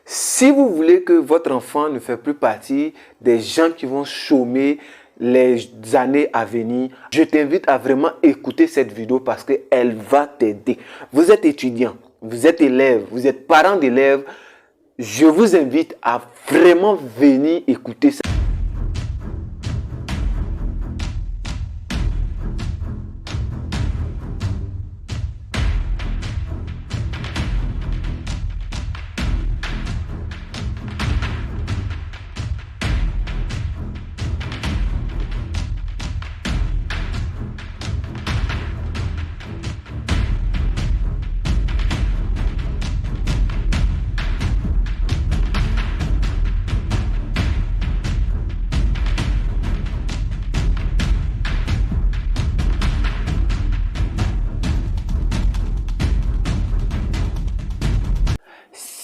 Si vous voulez que votre enfant ne fait plus partie des gens qui vont chômer les années à venir, je t'invite à vraiment écouter cette vidéo parce qu'elle va t'aider. Vous êtes étudiant, vous êtes élève, vous êtes parent d'élèves. Je vous invite à vraiment venir écouter ça.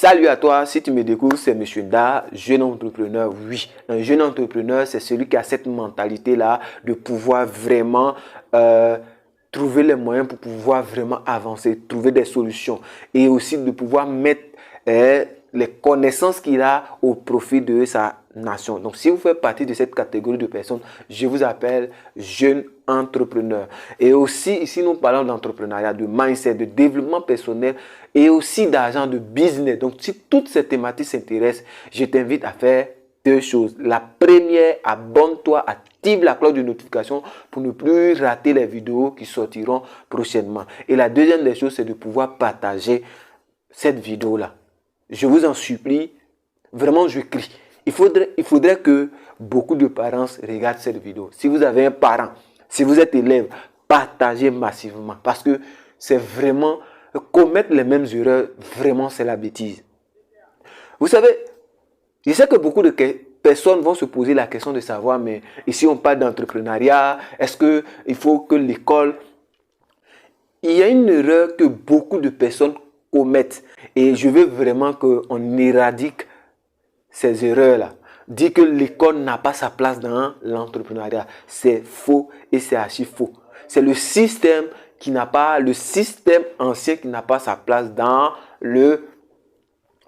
Salut à toi, si tu me découvres, c'est Monsieur Da, jeune entrepreneur. Oui, un jeune entrepreneur, c'est celui qui a cette mentalité-là de pouvoir vraiment trouver les moyens pour pouvoir vraiment avancer, trouver des solutions et aussi de pouvoir mettre les connaissances qu'il a au profit de sa nation. Donc, si vous faites partie de cette catégorie de personnes, je vous appelle jeune entrepreneur. Et aussi, ici, nous parlons d'entrepreneuriat, de mindset, de développement personnel et aussi d'argent, de business. Donc, si toutes ces thématiques s'intéressent, je t'invite à faire deux choses. La première, abonne-toi, active la cloche de notification pour ne plus rater les vidéos qui sortiront prochainement. Et la deuxième des choses, c'est de pouvoir partager cette vidéo-là. Je vous en supplie, vraiment je crie. Il faudrait que beaucoup de parents regardent cette vidéo. Si vous avez un parent, si vous êtes élève, partagez massivement. Parce que c'est vraiment, commettre les mêmes erreurs, vraiment c'est la bêtise. Vous savez, je sais que beaucoup de personnes vont se poser la question de savoir, mais ici on parle d'entrepreneuriat, est-ce qu'il faut que l'école... Il y a une erreur que beaucoup de personnes commettent et je veux vraiment qu'on éradique ces erreurs-là. Dire que l'école n'a pas sa place dans l'entrepreneuriat, c'est faux et c'est archi faux. C'est le système ancien qui n'a pas sa place dans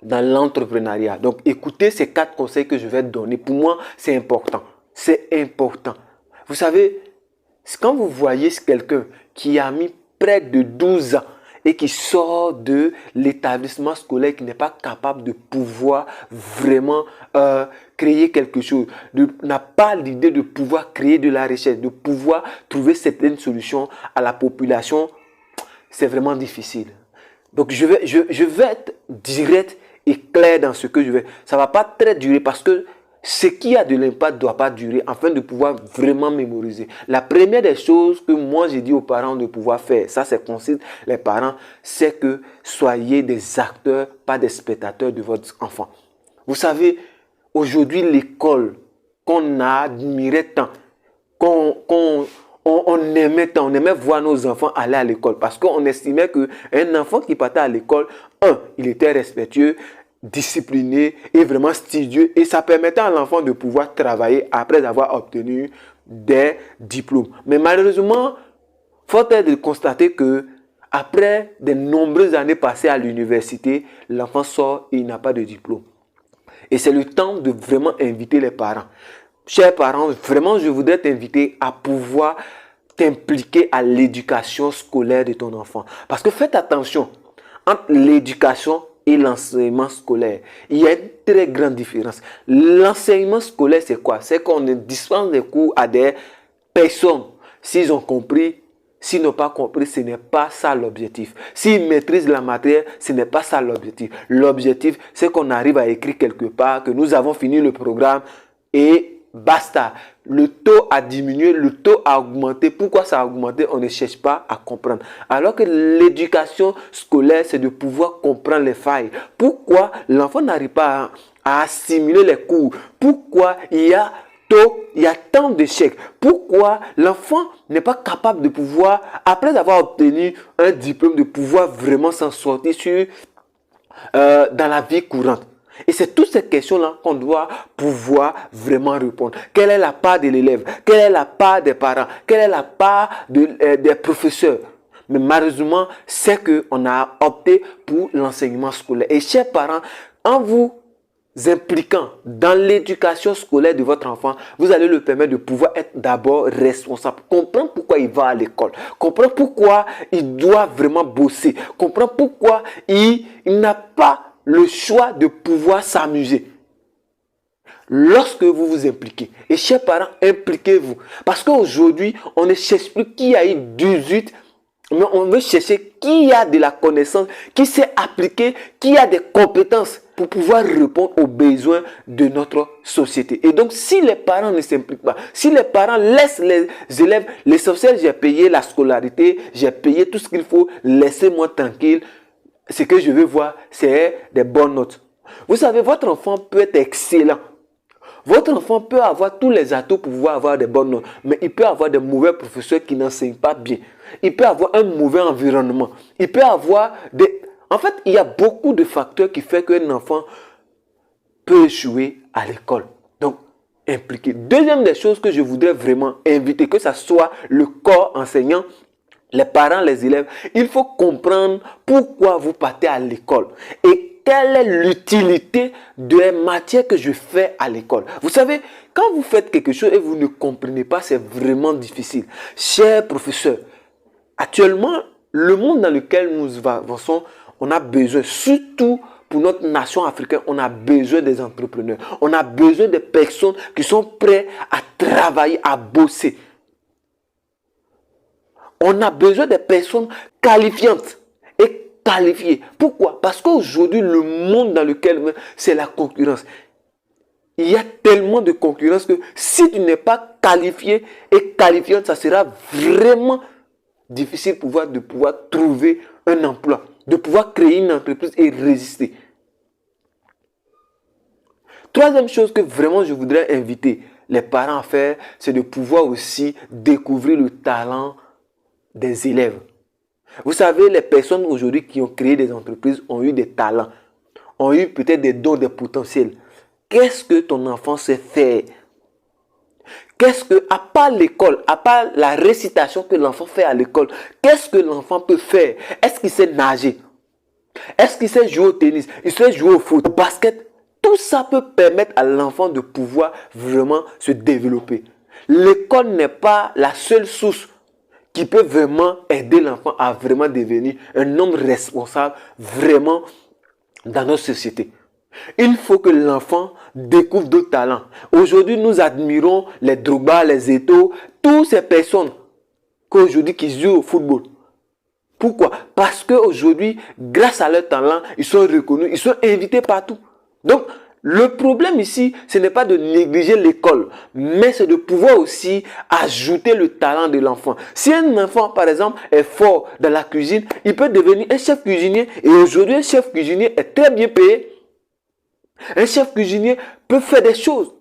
l'entrepreneuriat. Donc, écoutez ces 4 conseils que je vais te donner. Pour moi, c'est important. C'est important. Vous savez, quand vous voyez quelqu'un qui a mis près de 12 ans et qui sort de l'établissement scolaire, qui n'est pas capable de pouvoir vraiment créer quelque chose, n'a pas l'idée de pouvoir créer de la recherche, de pouvoir trouver certaines solutions à la population, c'est vraiment difficile. Donc, je vais être direct et clair dans ce que je vais. Ça ne va pas très durer parce que ce qui a de l'impact ne doit pas durer afin de pouvoir vraiment mémoriser. La première des choses que moi j'ai dit aux parents de pouvoir faire, ça c'est concerne les parents, c'est que soyez des acteurs, pas des spectateurs de votre enfant. Vous savez, aujourd'hui l'école qu'on admirait tant, on aimait voir nos enfants aller à l'école parce qu'on estimait qu'un enfant qui partait à l'école, il était respectueux, discipliné et vraiment studieux et ça permettait à l'enfant de pouvoir travailler après avoir obtenu des diplômes. Mais malheureusement, faut être de constater que après de nombreuses années passées à l'université, l'enfant sort et il n'a pas de diplôme. Et c'est le temps de vraiment inviter les parents. Chers parents, vraiment, je voudrais t'inviter à pouvoir t'impliquer à l'éducation scolaire de ton enfant. Parce que faites attention, entre l'éducation et l'enseignement scolaire, il y a une très grande différence. L'enseignement scolaire, c'est quoi? C'est qu'on dispense des cours à des personnes. S'ils ont compris, s'ils n'ont pas compris, ce n'est pas ça l'objectif. S'ils maîtrisent la matière, ce n'est pas ça l'objectif. L'objectif, c'est qu'on arrive à écrire quelque part, que nous avons fini le programme et basta. Le taux a diminué, le taux a augmenté. Pourquoi ça a augmenté? On ne cherche pas à comprendre. Alors que l'éducation scolaire, c'est de pouvoir comprendre les failles. Pourquoi l'enfant n'arrive pas à assimiler les cours? Pourquoi il y a tant d'échecs? Pourquoi l'enfant n'est pas capable de pouvoir, après avoir obtenu un diplôme, de pouvoir vraiment s'en sortir dans la vie courante? Et c'est toutes ces questions-là qu'on doit pouvoir vraiment répondre. Quelle est la part de l'élève? Quelle est la part des parents? Quelle est la part des professeurs? Mais malheureusement, c'est qu'on a opté pour l'enseignement scolaire. Et chers parents, en vous impliquant dans l'éducation scolaire de votre enfant, vous allez le permettre de pouvoir être d'abord responsable. Comprendre pourquoi il va à l'école. Comprendre pourquoi il doit vraiment bosser. Comprendre pourquoi il n'a pas le choix de pouvoir s'amuser. Lorsque vous vous impliquez, et chers parents, impliquez-vous. Parce qu'aujourd'hui, on ne cherche plus qui a eu 18, mais on veut chercher qui a de la connaissance, qui sait appliquer, qui a des compétences pour pouvoir répondre aux besoins de notre société. Et donc, si les parents ne s'impliquent pas, si les parents laissent les élèves, l'essentiel, j'ai payé la scolarité, j'ai payé tout ce qu'il faut, laissez-moi tranquille. Ce que je veux voir, c'est des bonnes notes. Vous savez, votre enfant peut être excellent. Votre enfant peut avoir tous les atouts pour pouvoir avoir des bonnes notes, mais il peut avoir des mauvais professeurs qui n'enseignent pas bien. Il peut avoir un mauvais environnement. Il peut avoir des... En fait, il y a beaucoup de facteurs qui font qu'un enfant peut échouer à l'école. Donc, impliqué. Deuxième des choses que je voudrais vraiment inviter, que ce soit le corps enseignant, les parents, les élèves, il faut comprendre pourquoi vous partez à l'école et quelle est l'utilité des matières que je fais à l'école. Vous savez, quand vous faites quelque chose et vous ne comprenez pas, c'est vraiment difficile. Chers professeurs, actuellement, le monde dans lequel nous avançons, on a besoin, surtout pour notre nation africaine, on a besoin des entrepreneurs. On a besoin des personnes qui sont prêtes à travailler, à bosser. On a besoin de personnes qualifiantes et qualifiées. Pourquoi? Parce qu'aujourd'hui, le monde dans lequel c'est la concurrence. Il y a tellement de concurrence que si tu n'es pas qualifié et qualifiante, ça sera vraiment difficile de pouvoir trouver un emploi, de pouvoir créer une entreprise et résister. Troisième chose que vraiment je voudrais inviter les parents à faire, c'est de pouvoir aussi découvrir le talent des élèves. Vous savez, les personnes aujourd'hui qui ont créé des entreprises ont eu des talents, ont eu peut-être des dons, des potentiels. Qu'est-ce que ton enfant sait faire? Qu'est-ce que, à part l'école, à part la récitation que l'enfant fait à l'école, qu'est-ce que l'enfant peut faire? Est-ce qu'il sait nager? Est-ce qu'il sait jouer au tennis? Il sait jouer au foot, au basket? Tout ça peut permettre à l'enfant de pouvoir vraiment se développer. L'école n'est pas la seule source qui peut vraiment aider l'enfant à vraiment devenir un homme responsable vraiment dans notre société. Il faut que l'enfant découvre d'autres talents. Aujourd'hui, nous admirons les Drogba, les Eto'o, toutes ces personnes qu'aujourd'hui qui jouent au football. Pourquoi? Parce qu'aujourd'hui, grâce à leur talent, ils sont reconnus, ils sont invités partout. Donc, le problème ici, ce n'est pas de négliger l'école, mais c'est de pouvoir aussi ajouter le talent de l'enfant. Si un enfant, par exemple, est fort dans la cuisine, il peut devenir un chef cuisinier. Et aujourd'hui, un chef cuisinier est très bien payé. Un chef cuisinier peut faire des choses,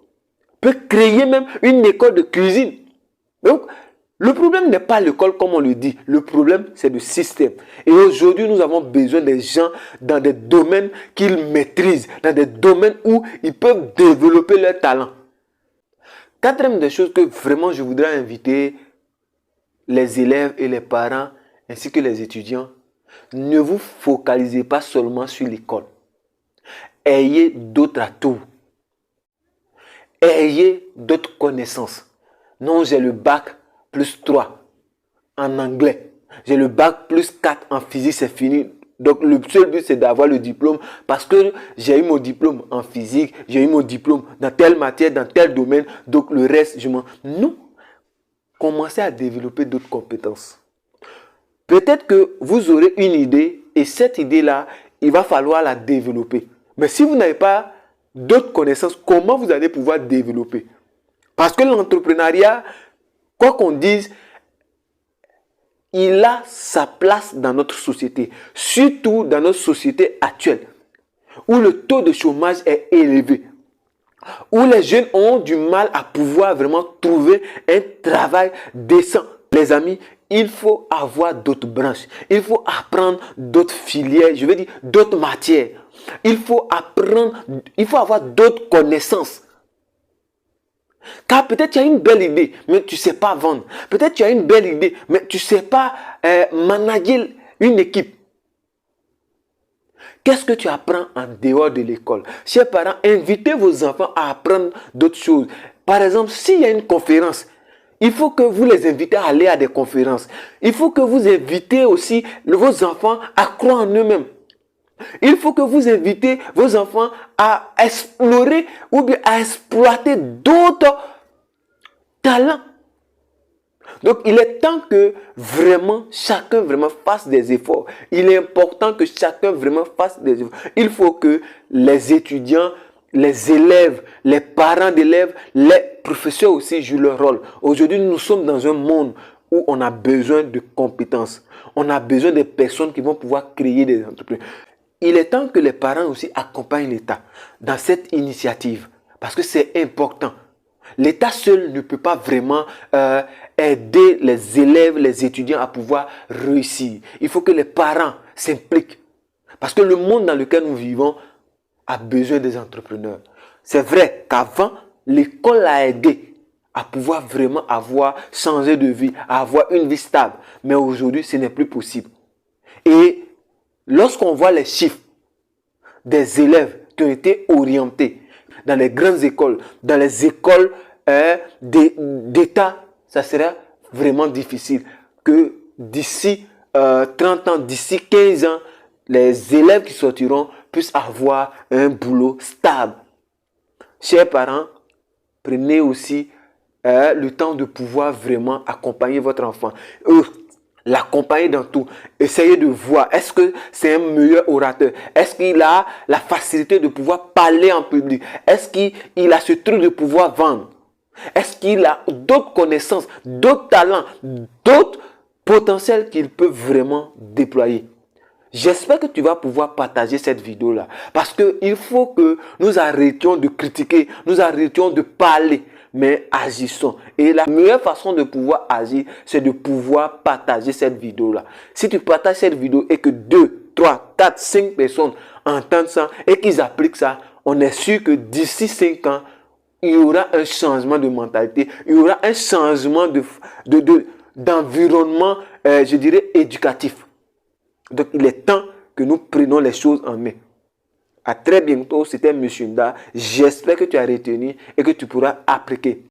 peut créer même une école de cuisine. Donc, le problème n'est pas l'école comme on le dit. Le problème, c'est le système. Et aujourd'hui, nous avons besoin des gens dans des domaines qu'ils maîtrisent, dans des domaines où ils peuvent développer leur talent. Quatrième des choses que vraiment je voudrais inviter les élèves et les parents, ainsi que les étudiants, ne vous focalisez pas seulement sur l'école. Ayez d'autres atouts. Ayez d'autres connaissances. Non, j'ai le bac plus 3 en anglais. J'ai le bac plus 4 en physique, c'est fini. Donc, le seul but, c'est d'avoir le diplôme parce que j'ai eu mon diplôme en physique, j'ai eu mon diplôme dans telle matière, dans tel domaine. Donc, le reste, je m'en... Non. Commencez à développer d'autres compétences. Peut-être que vous aurez une idée et cette idée-là, il va falloir la développer. Mais si vous n'avez pas d'autres connaissances, comment vous allez pouvoir développer? Parce que l'entrepreneuriat, quoi qu'on dise, il a sa place dans notre société, surtout dans notre société actuelle, où le taux de chômage est élevé, où les jeunes ont du mal à pouvoir vraiment trouver un travail décent. Les amis, il faut avoir d'autres branches, il faut apprendre d'autres filières, je veux dire d'autres matières. Il faut apprendre, il faut avoir d'autres connaissances. Car peut-être tu as une belle idée, mais tu ne sais pas vendre. Peut-être tu as une belle idée, mais tu ne sais pas manager une équipe. Qu'est-ce que tu apprends en dehors de l'école? Chers parents, invitez vos enfants à apprendre d'autres choses. Par exemple, s'il y a une conférence, il faut que vous les invitez à aller à des conférences. Il faut que vous invitez aussi vos enfants à croire en eux-mêmes. Il faut que vous invitez vos enfants à explorer ou bien à exploiter d'autres talents. Donc, il est temps que vraiment chacun fasse des efforts. Il est important que chacun fasse des efforts. Il faut que les étudiants, les élèves, les parents d'élèves, les professeurs aussi jouent leur rôle. Aujourd'hui, nous sommes dans un monde où on a besoin de compétences. On a besoin de personnes qui vont pouvoir créer des entreprises. Il est temps que les parents aussi accompagnent l'État dans cette initiative parce que c'est important. L'État seul ne peut pas vraiment aider les élèves, les étudiants à pouvoir réussir. Il faut que les parents s'impliquent. Parce que le monde dans lequel nous vivons a besoin des entrepreneurs. C'est vrai qu'avant, l'école a aidé à pouvoir vraiment changé de vie, à avoir une vie stable. Mais aujourd'hui, ce n'est plus possible. Et lorsqu'on voit les chiffres des élèves qui ont été orientés dans les grandes écoles, dans les écoles d'État, ça sera vraiment difficile que d'ici 30 ans, d'ici 15 ans, les élèves qui sortiront puissent avoir un boulot stable. Chers parents, prenez aussi le temps de pouvoir vraiment accompagner votre enfant. L'accompagner dans tout. Essayez de voir, est-ce que c'est un meilleur orateur? Est-ce qu'il a la facilité de pouvoir parler en public? Est-ce qu'il a ce truc de pouvoir vendre? Est-ce qu'il a d'autres connaissances, d'autres talents, d'autres potentiels qu'il peut vraiment déployer? J'espère que tu vas pouvoir partager cette vidéo-là. Parce qu'il faut que nous arrêtions de critiquer, nous arrêtions de parler, mais agissons. Et la meilleure façon de pouvoir agir, c'est de pouvoir partager cette vidéo-là. Si tu partages cette vidéo et que 2, 3, 4, 5 personnes entendent ça et qu'ils appliquent ça, on est sûr que d'ici 5 ans, il y aura un changement de mentalité, il y aura un changement d'environnement, je dirais, éducatif. Donc, il est temps que nous prenions les choses en main. À très bientôt, c'était M. Nda. J'espère que tu as retenu et que tu pourras appliquer.